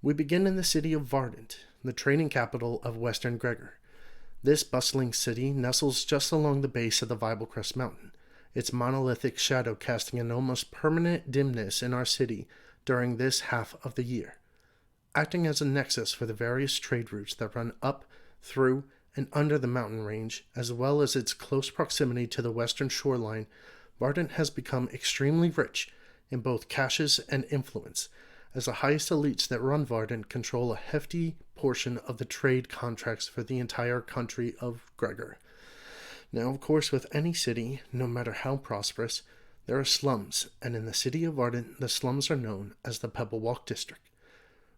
We begin in the city of Vardant, the trading capital of Western Gregor. This bustling city nestles just along the base of the Viblecrest Mountain, its monolithic shadow casting an almost permanent dimness in our city during this half of the year. Acting as a nexus for the various trade routes that run up, through, and under the mountain range, as well as its close proximity to the western shoreline, Vardant has become extremely rich in both caches and influence, as the highest elites that run Vardant control a hefty portion of the trade contracts for the entire country of Gregor. Now, of course, with any city, no matter how prosperous, there are slums, and in the city of Vardant, the slums are known as the Pebblewalk District.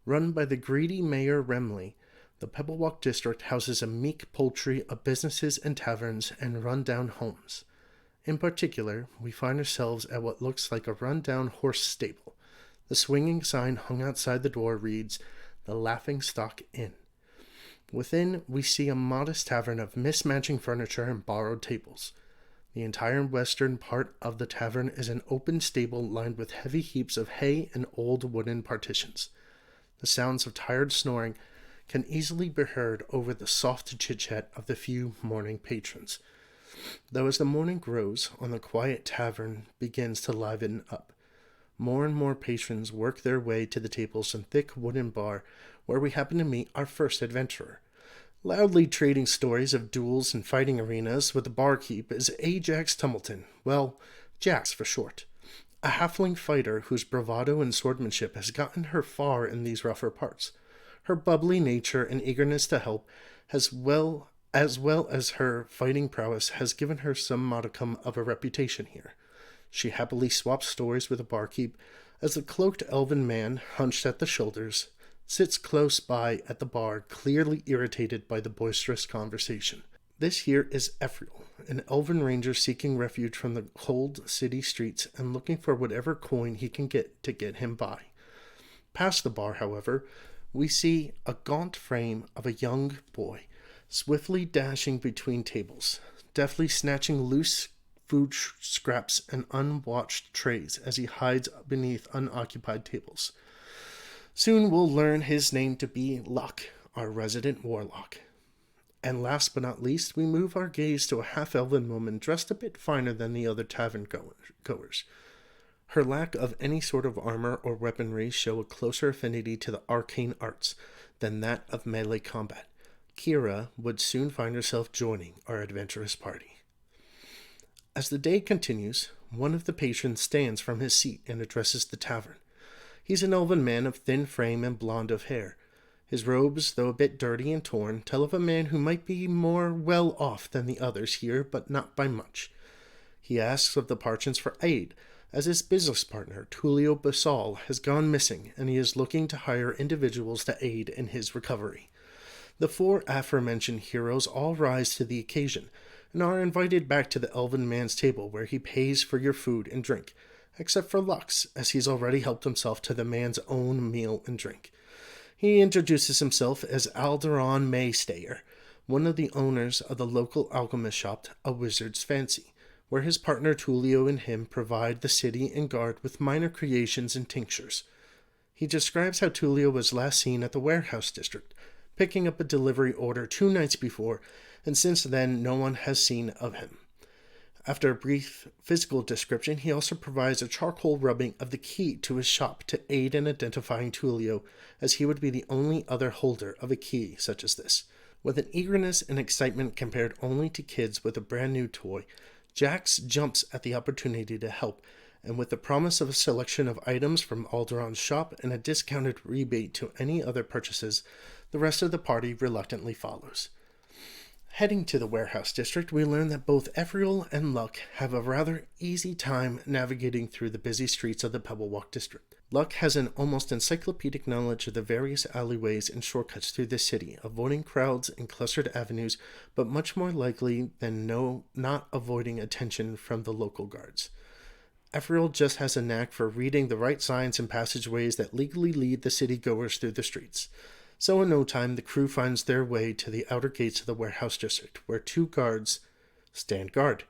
Run by the greedy Mayor Remley, the Pebblewalk District houses a meek poultry of businesses and taverns and run-down homes. In particular, we find ourselves at what looks like a run-down horse stable. The swinging sign hung outside the door reads, "The Laughing Stock Inn." Within, we see a modest tavern of mismatching furniture and borrowed tables. The entire western part of the tavern is an open stable lined with heavy heaps of hay and old wooden partitions. The sounds of tired snoring can easily be heard over the soft chit-chat of the few morning patrons. Though as the morning grows on, the quiet tavern begins to liven up. More and more patrons work their way to the tables and thick wooden bar where we happen to meet our first adventurer. Loudly trading stories of duels and fighting arenas with the barkeep is Ajax Tumbleton, well, Jax for short. A halfling fighter whose bravado and swordsmanship has gotten her far in these rougher parts. Her bubbly nature and eagerness to help, as well as her fighting prowess, has given her some modicum of a reputation here. She happily swaps stories with the barkeep, as the cloaked Elven Man, hunched at the shoulders, sits close by at the bar, clearly irritated by the boisterous conversation. This here is Ephrial, an elven ranger seeking refuge from the cold city streets and looking for whatever coin he can get to get him by. Past the bar, however, we see a gaunt frame of a young boy, swiftly dashing between tables, deftly snatching loose food scraps and unwatched trays as he hides beneath unoccupied tables. Soon we'll learn his name to be Luck, our resident warlock. And last but not least, we move our gaze to a half-elven woman dressed a bit finer than the other tavern goers. Her lack of any sort of armor or weaponry show a closer affinity to the arcane arts than that of melee combat. Kyra would soon find herself joining our adventurous party. As the day continues, one of the patrons stands from his seat and addresses the tavern. He's an elven man of thin frame and blonde of hair. His robes, though a bit dirty and torn, tell of a man who might be more well off than the others here, but not by much. He asks of the patrons for aid, as his business partner, Tullio Basal, has gone missing, and he is looking to hire individuals to aid in his recovery. The four aforementioned heroes all rise to the occasion, and are invited back to the Elven Man's table, where he pays for your food and drink, except for Lux, as he's already helped himself to the man's own meal and drink. He introduces himself as Alderon Maystayer, one of the owners of the local alchemist shop, A Wizard's Fancy, where his partner Tullio and him provide the city and guard with minor creations and tinctures. He describes how Tullio was last seen at the warehouse district, picking up a delivery order 2 nights before, and since then no one has seen of him. After a brief physical description, he also provides a charcoal rubbing of the key to his shop to aid in identifying Tullio, as he would be the only other holder of a key such as this. With an eagerness and excitement compared only to kids with a brand new toy, Jax jumps at the opportunity to help, and with the promise of a selection of items from Alderon's shop and a discounted rebate to any other purchases, the rest of the party reluctantly follows. Heading to the warehouse district, we learn that both Ephrial and Luck have a rather easy time navigating through the busy streets of the Pebblewalk district. Luck has an almost encyclopedic knowledge of the various alleyways and shortcuts through the city, avoiding crowds and clustered avenues, but much more likely than not avoiding attention from the local guards. Ephrial just has a knack for reading the right signs and passageways that legally lead the city-goers through the streets. So in no time, the crew finds their way to the outer gates of the warehouse district, where 2 guards stand guard.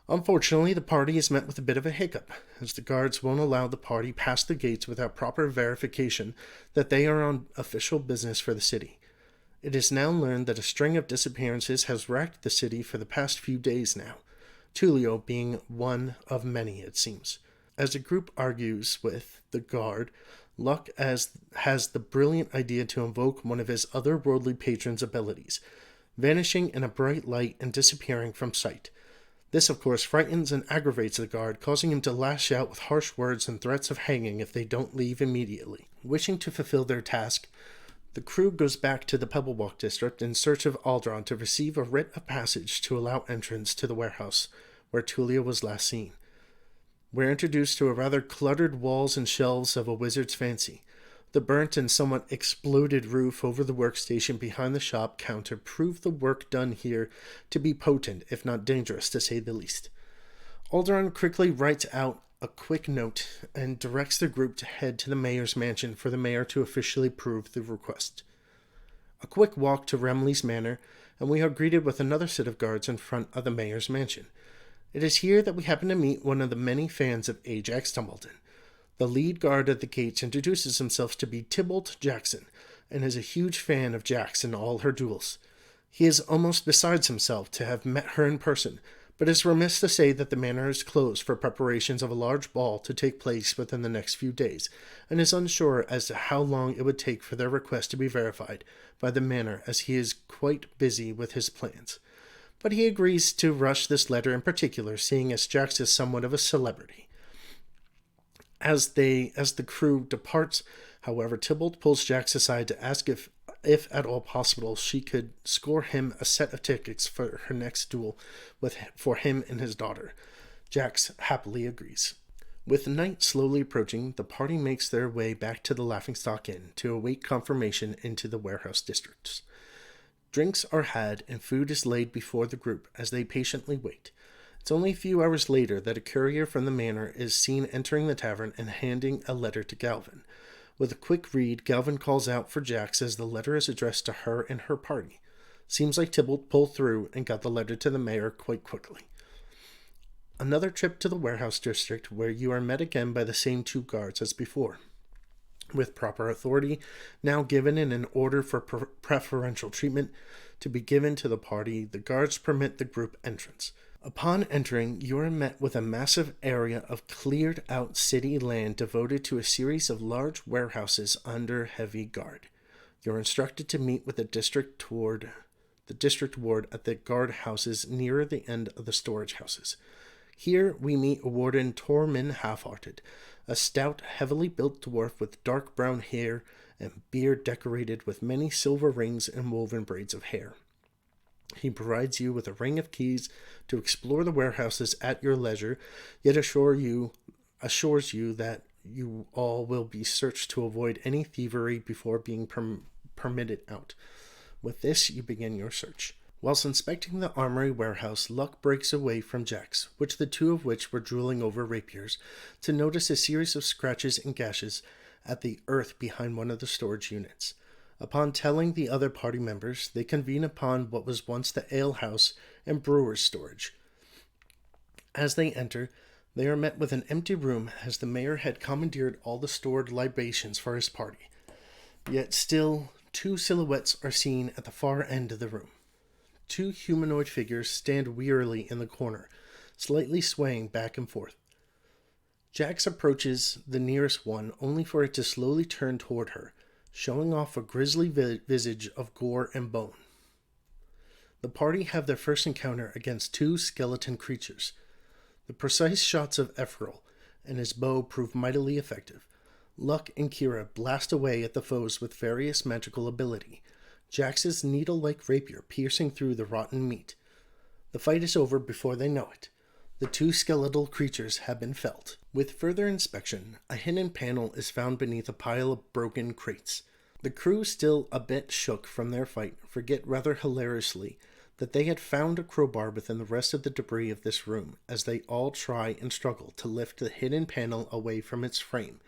Unfortunately, the party is met with a bit of a hiccup, as the guards won't allow the party past the gates without proper verification that they are on official business for the city. It is now learned that a string of disappearances has racked the city for the past few days now, Tullio being one of many, it seems. As the group argues with the guard, Luck has the brilliant idea to invoke one of his otherworldly patron's abilities, vanishing in a bright light and disappearing from sight. This, of course, frightens and aggravates the guard, causing him to lash out with harsh words and threats of hanging if they don't leave immediately. Wishing to fulfill their task, the crew goes back to the Pebblewalk district in search of Aldron to receive a writ of passage to allow entrance to the warehouse where Tullio was last seen. We're introduced to a rather cluttered walls and shelves of a wizard's fancy. The burnt and somewhat exploded roof over the workstation behind the shop counter prove the work done here to be potent, if not dangerous, to say the least. Aldron quickly writes out a quick note and directs the group to head to the mayor's mansion for the mayor to officially approve the request. A quick walk to Remley's manor, and we are greeted with another set of guards in front of the mayor's mansion. It is here that we happen to meet one of the many fans of Ajax Tumbleton. The lead guard at the gates introduces himself to be Tybalt Jackson, and is a huge fan of Jax in all her duels. He is almost besides himself to have met her in person, but is remiss to say that the manor is closed for preparations of a large ball to take place within the next few days, and is unsure as to how long it would take for their request to be verified by the manor, as he is quite busy with his plans. But he agrees to rush this letter in particular, seeing as Jax is somewhat of a celebrity. As the crew departs, however, Tybalt pulls Jax aside to ask if at all possible, she could score him a set of tickets for her next duel for him and his daughter. Jax happily agrees. With night slowly approaching, the party makes their way back to the Laughingstock Inn to await confirmation into the warehouse districts. Drinks are had and food is laid before the group as they patiently wait. It's only a few hours later that a courier from the manor is seen entering the tavern and handing a letter to Galvin. With a quick read, Galvin calls out for Jax as the letter is addressed to her and her party. Seems like Tybalt pulled through and got the letter to the mayor quite quickly. Another trip to the warehouse district, where you are met again by the same two guards as before. With proper authority now given and an order for preferential treatment to be given to the party, the guards permit the group entrance. Upon entering, you are met with a massive area of cleared-out city land devoted to a series of large warehouses under heavy guard. You're instructed to meet with the district ward at the guard houses nearer the end of the storage houses. Here we meet Warden Tormin Half-Hearted, a stout, heavily built dwarf with dark brown hair and beard decorated with many silver rings and woven braids of hair. He provides you with a ring of keys to explore the warehouses at your leisure, yet assures you that you all will be searched to avoid any thievery before being permitted out. With this, you begin your search. Whilst inspecting the Armory Warehouse, Luck breaks away from Jax, the two of which were drooling over rapiers, to notice a series of scratches and gashes at the earth behind one of the storage units. Upon telling the other party members, they convene upon what was once the alehouse and brewer's storage. As they enter, they are met with an empty room, as the mayor had commandeered all the stored libations for his party. Yet still, two silhouettes are seen at the far end of the room. Two humanoid figures stand wearily in the corner, slightly swaying back and forth. Jax approaches the nearest one, only for it to slowly turn toward her, showing off a grisly visage of gore and bone. The party have their first encounter against two skeleton creatures. The precise shots of Ephrial and his bow prove mightily effective. Luck and Kyra blast away at the foes with various magical ability, Jax's needle-like rapier piercing through the rotten meat. The fight is over before they know it. The two skeletal creatures have been felled. With further inspection, a hidden panel is found beneath a pile of broken crates. The crew, still a bit shook from their fight, forget rather hilariously that they had found a crowbar within the rest of the debris of this room, as they all try and struggle to lift the hidden panel away from its frame,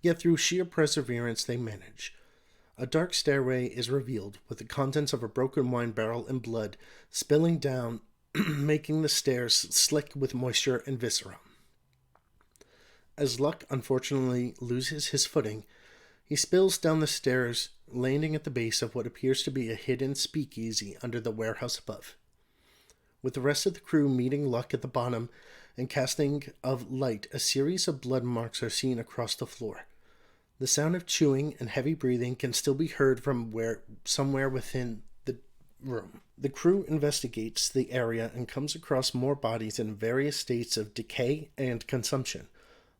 yet through sheer perseverance they manage. A dark stairway is revealed, with the contents of a broken wine barrel and blood spilling down making the stairs slick with moisture and viscera. As Luck unfortunately loses his footing, he spills down the stairs, landing at the base of what appears to be a hidden speakeasy under the warehouse above. With the rest of the crew meeting Luck at the bottom and casting of light, a series of blood marks are seen across the floor. The sound of chewing and heavy breathing can still be heard from somewhere within the room. The crew investigates the area and comes across more bodies in various states of decay and consumption.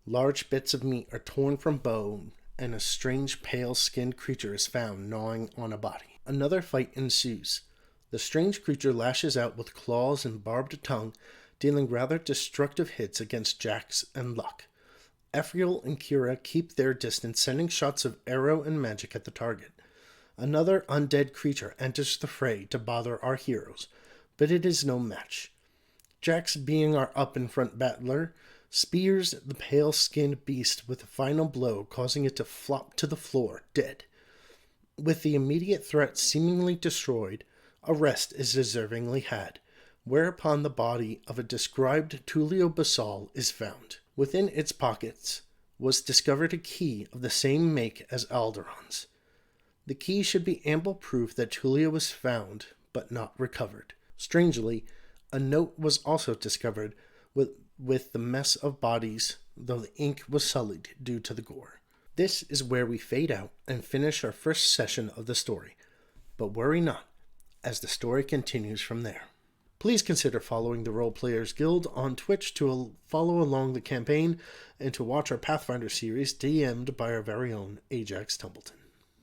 Large bits of meat are torn from bone, and a strange pale-skinned creature is found gnawing on a body. Another fight ensues. The strange creature lashes out with claws and barbed tongue, dealing rather destructive hits against Jax and Luck. Ephrial and Kyra keep their distance, sending shots of arrow and magic at the target. Another undead creature enters the fray to bother our heroes, but it is no match. Jax, being our up-in-front battler, spears the pale-skinned beast with a final blow, causing it to flop to the floor, dead. With the immediate threat seemingly destroyed, a rest is deservingly had, whereupon the body of a described Tullio Basal is found. Within its pockets was discovered a key of the same make as Alderon's. The key should be ample proof that Tullio was found, but not recovered. Strangely, a note was also discovered with the mess of bodies, though the ink was sullied due to the gore. This is where we fade out and finish our first session of the story. But worry not, as the story continues from there. Please consider following the Role Players Guild on Twitch to follow along the campaign and to watch our Pathfinder series DM'd by our very own Ajax Templeton.